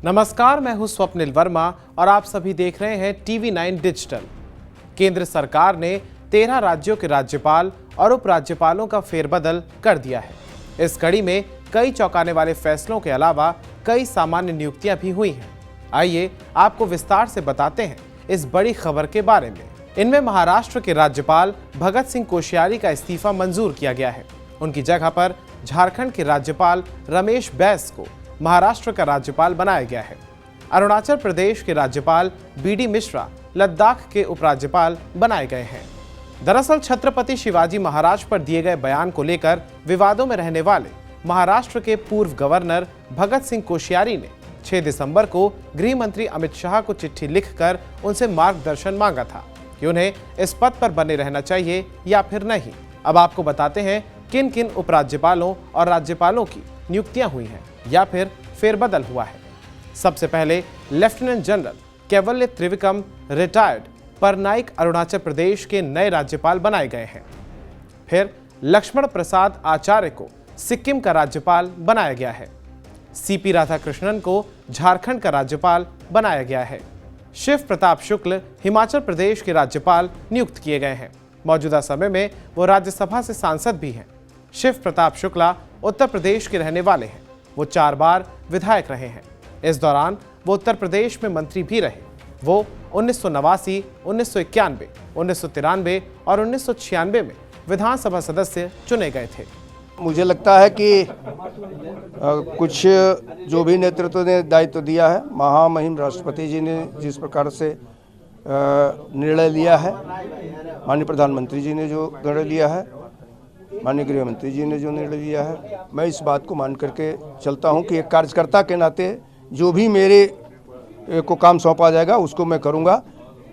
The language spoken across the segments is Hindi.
नमस्कार, मैं हूं स्वप्निल वर्मा और आप सभी देख रहे हैं TV9 डिजिटल। केंद्र सरकार ने 13 राज्यों के राज्यपाल और उपराज्यपालों का फेरबदल कर दिया है। इस कड़ी में कई चौंकाने वाले फैसलों के अलावा कई सामान्य नियुक्तियां भी हुई हैं। आइए आपको विस्तार से बताते हैं इस बड़ी खबर के बारे में। इनमें महाराष्ट्र के राज्यपाल भगत सिंह कोश्यारी का इस्तीफा मंजूर किया गया है। उनकी जगह पर झारखंड के राज्यपाल रमेश बैस को महाराष्ट्र का राज्यपाल बनाया गया है। अरुणाचल प्रदेश के राज्यपाल BD मिश्रा लद्दाख के उपराज्यपाल बनाए गए हैं। दरअसल छत्रपति शिवाजी महाराज पर दिए गए बयान को लेकर विवादों में रहने वाले महाराष्ट्र के पूर्व गवर्नर भगत सिंह कोश्यारी ने 6 दिसंबर को गृह मंत्री अमित शाह को चिट्ठी लिखकर उनसे मार्गदर्शन मांगा था कि उन्हें इस पद पर बने रहना चाहिए या फिर नहीं। अब आपको बताते हैं किन किन उपराज्यपालों और राज्यपालों की नियुक्तियां हुई हैं या फिर फेरबदल हुआ है। सबसे पहले लेफ्टिनेंट जनरल कैवल्य त्रिविक्रम रिटायर्ड परनाइक अरुणाचल प्रदेश के नए राज्यपाल बनाए गए हैं। फिर लक्ष्मण प्रसाद आचार्य को सिक्किम का राज्यपाल बनाया गया है। CP राधाकृष्णन को झारखंड का राज्यपाल बनाया गया है। शिव प्रताप शुक्ल हिमाचल प्रदेश के राज्यपाल नियुक्त किए गए हैं। मौजूदा समय में वो राज्यसभा से सांसद भी हैं। शिव प्रताप शुक्ला उत्तर प्रदेश के रहने वाले हैं। वो 4 बार विधायक रहे हैं। इस दौरान वो उत्तर प्रदेश में मंत्री भी रहे। वो 1989, 1991, 1993 और 1996 में विधानसभा सदस्य चुने गए थे। मुझे लगता है कि कुछ जो भी नेतृत्व ने दायित्व दिया है, महामहिम राष्ट्रपति जी ने जिस प्रकार से निर्णय लिया है, माननीय प्रधानमंत्री जी ने जो निर्णय लिया है, माननीय गृह मंत्री जी ने जो निर्णय लिया है, मैं इस बात को मान करके चलता हूं कि एक कार्यकर्ता के नाते जो भी मेरे को काम सौंपा जाएगा उसको मैं करूंगा।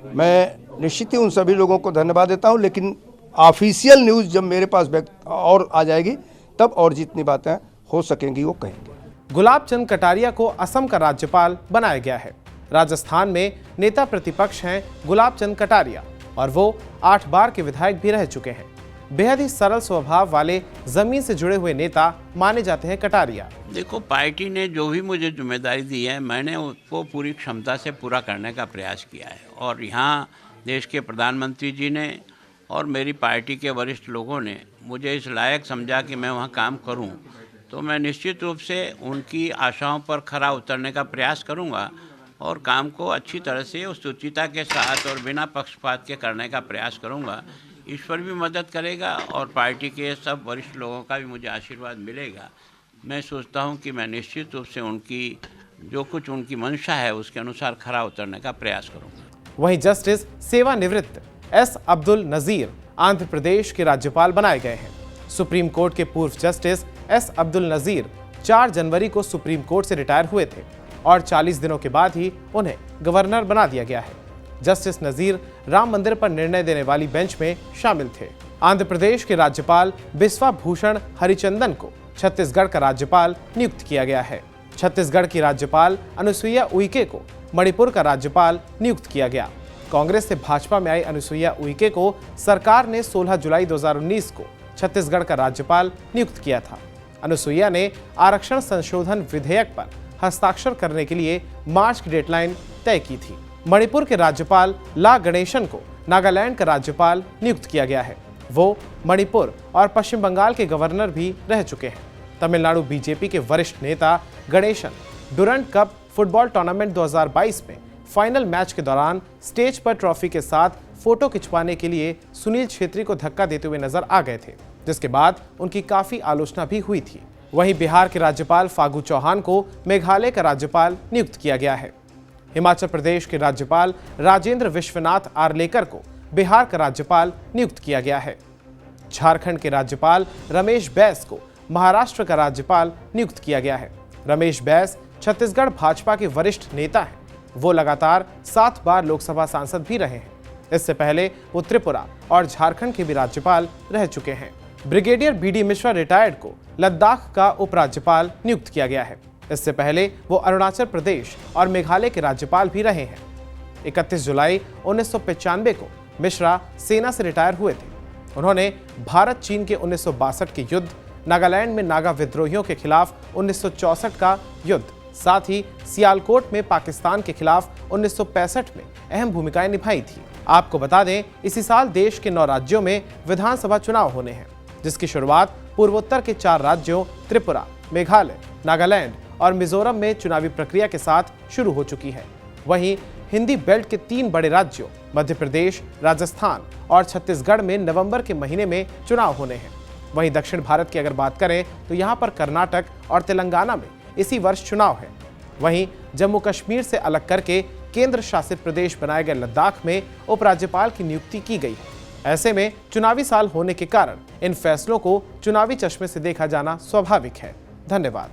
मैं निश्चित ही उन सभी लोगों को धन्यवाद देता हूं, लेकिन ऑफिशियल न्यूज़ जब मेरे पास और आ जाएगी तब और जितनी बातें हो सकेंगी वो कहेंगे। गुलाब चंद कटारिया को असम का राज्यपाल बनाया गया है। राजस्थान में नेता प्रतिपक्ष हैं गुलाब चंद कटारिया और वो 8 बार के विधायक भी रह चुके हैं। बेहद ही सरल स्वभाव वाले जमीन से जुड़े हुए नेता माने जाते हैं कटारिया। देखो, पार्टी ने जो भी मुझे जिम्मेदारी दी है मैंने उसको पूरी क्षमता से पूरा करने का प्रयास किया है और यहाँ देश के प्रधानमंत्री जी ने और मेरी पार्टी के वरिष्ठ लोगों ने मुझे इस लायक समझा कि मैं वहाँ काम करूँ, तो मैं निश्चित रूप से उनकी आशाओं पर खरा उतरने का प्रयास करूँगा और काम को अच्छी तरह से उस शुचिता के साथ और बिना पक्षपात के करने का प्रयास करूँगा। ईश्वर भी मदद करेगा और पार्टी के सब वरिष्ठ लोगों का भी मुझे आशीर्वाद मिलेगा। मैं सोचता हूं कि मैं निश्चित रूप से उनकी जो कुछ उनकी मंशा है उसके अनुसार खरा उतरने का प्रयास करूंगा। वहीं जस्टिस सेवानिवृत्त S अब्दुल नजीर आंध्र प्रदेश के राज्यपाल बनाए गए हैं। सुप्रीम कोर्ट के पूर्व जस्टिस S अब्दुल नजीर 4 जनवरी को सुप्रीम कोर्ट से रिटायर हुए थे और 40 दिनों के बाद ही उन्हें गवर्नर बना दिया गया है। जस्टिस नजीर राम मंदिर पर निर्णय देने वाली बेंच में शामिल थे। आंध्र प्रदेश के राज्यपाल बिस्वा भूषण हरिचंदन को छत्तीसगढ़ का राज्यपाल नियुक्त किया गया है। छत्तीसगढ़ की राज्यपाल अनुसुईया उइके को मणिपुर का राज्यपाल नियुक्त किया गया। कांग्रेस से भाजपा में आई अनुसुईया उइके को सरकार ने 16 जुलाई 2019 को छत्तीसगढ़ का राज्यपाल नियुक्त किया था। अनुसुईया ने आरक्षण संशोधन विधेयक पर हस्ताक्षर करने के लिए मार्च की डेडलाइन तय की थी। मणिपुर के राज्यपाल ला गणेशन को नागालैंड का राज्यपाल नियुक्त किया गया है। वो मणिपुर और पश्चिम बंगाल के गवर्नर भी रह चुके हैं। तमिलनाडु बीजेपी के वरिष्ठ नेता Ganesan Durand cup football tournament 2022 में फाइनल मैच के दौरान स्टेज पर ट्रॉफी के साथ फोटो खिंचवाने के लिए सुनील छेत्री को धक्का देते हुए नजर आ गए थे, जिसके बाद उनकी काफी आलोचना भी हुई थी। वहीं बिहार के राज्यपाल फागू चौहान को मेघालय का राज्यपाल नियुक्त किया गया है। हिमाचल प्रदेश के राज्यपाल राजेंद्र विश्वनाथ आर्लेकर को बिहार का राज्यपाल नियुक्त किया गया है। झारखंड के राज्यपाल रमेश बैस को महाराष्ट्र का राज्यपाल नियुक्त किया गया है। रमेश बैस छत्तीसगढ़ भाजपा के वरिष्ठ नेता हैं। वो लगातार 7 बार लोकसभा सांसद भी रहे हैं। इससे पहले वो त्रिपुरा और झारखंड के भी राज्यपाल रह चुके हैं। ब्रिगेडियर BD मिश्रा रिटायर्ड को लद्दाख का उपराज्यपाल नियुक्त किया गया है। इससे पहले वो अरुणाचल प्रदेश और मेघालय के राज्यपाल भी रहे हैं। 31 जुलाई 1995 को मिश्रा सेना से रिटायर हुए थे। उन्होंने भारत चीन के 1962 के युद्ध, नागालैंड में नागा विद्रोहियों के खिलाफ 1964 का युद्ध, साथ ही सियालकोट में पाकिस्तान के खिलाफ 1965 में अहम भूमिकाएं निभाई थी। आपको बता दें, इसी साल देश के 9 राज्यों में विधानसभा चुनाव होने हैं, जिसकी शुरुआत पूर्वोत्तर के 4 राज्यों त्रिपुरा, मेघालय, नागालैंड और मिजोरम में चुनावी प्रक्रिया के साथ शुरू हो चुकी है। वहीं हिंदी बेल्ट के 3 बड़े राज्यों मध्य प्रदेश, राजस्थान और छत्तीसगढ़ में नवंबर के महीने में चुनाव होने हैं। वहीं दक्षिण भारत की अगर बात करें तो यहां पर कर्नाटक और तेलंगाना में इसी वर्ष चुनाव है। वहीं जम्मू कश्मीर से अलग करके केंद्र शासित प्रदेश बनाए गए लद्दाख में उपराज्यपाल की नियुक्ति की गई है। ऐसे में चुनावी साल होने के कारण इन फैसलों को चुनावी चश्मे से देखा जाना स्वाभाविक है। धन्यवाद।